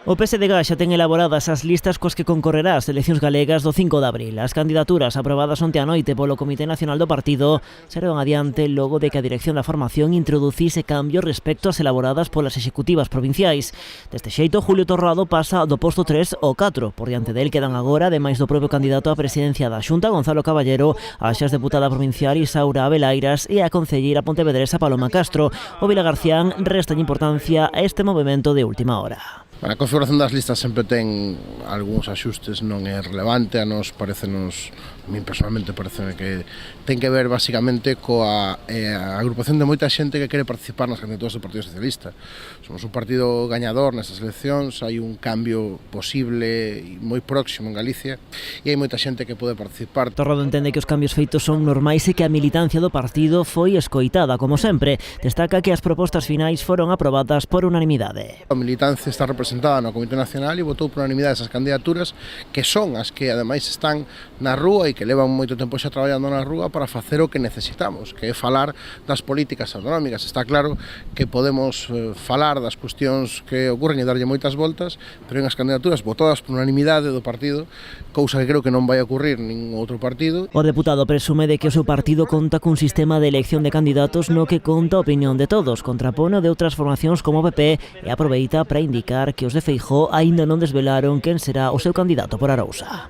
O PSDG xa ten elaboradas as listas coas que concorrerá ás eleccións galegas do 5 de abril. As candidaturas aprobadas onte a noite polo Comité Nacional do Partido serán adiante logo de que a dirección da formación introducise cambios respecto ás elaboradas polas executivas provinciais. Deste xeito, Julio Torrado pasa do posto 3 ao 4. Por diante del quedan agora, ademais do propio candidato á presidencia da Xunta, Gonzalo Caballero, a xa deputada provincial Isaura Abelairas e a concelleira pontevedresa Paloma Castro. O Vilagarcián resta importancia a este movimento de última hora. A configuración das listas sempre ten algúns axustes, non é relevante, a nos parecenos, a mí personalmente pareceme que ten que ver basicamente coa agrupación de moita xente que quere participar nas candidaturas do Partido Socialista. Somos un partido gañador nestas eleccións, hai un cambio posible e moi próximo en Galicia e hai moita xente que pode participar. Torrado entende que os cambios feitos son normais e que a militancia do partido foi escoitada, como sempre. Destaca que as propostas finais foron aprobadas por unanimidade. A militancia está representada no Comité Nacional e votou por unanimidade esas candidaturas que son as que ademais están na rúa e que levan moito tempo xa traballando na rúa para facer o que necesitamos, que é falar das políticas autonómicas. Está claro que podemos falar das cuestións que ocorren e darlle moitas voltas, pero en as candidaturas votadas por unanimidade do partido, cousa que creo que non vai ocurrir nin outro partido. O deputado presume de que o seu partido conta cun sistema de elección de candidatos no que conta a opinión de todos, contrapone de outras formacións como o PP e aproveita para indicar que os de Feijóo aínda non desvelaron quen será o seu candidato por Arousa.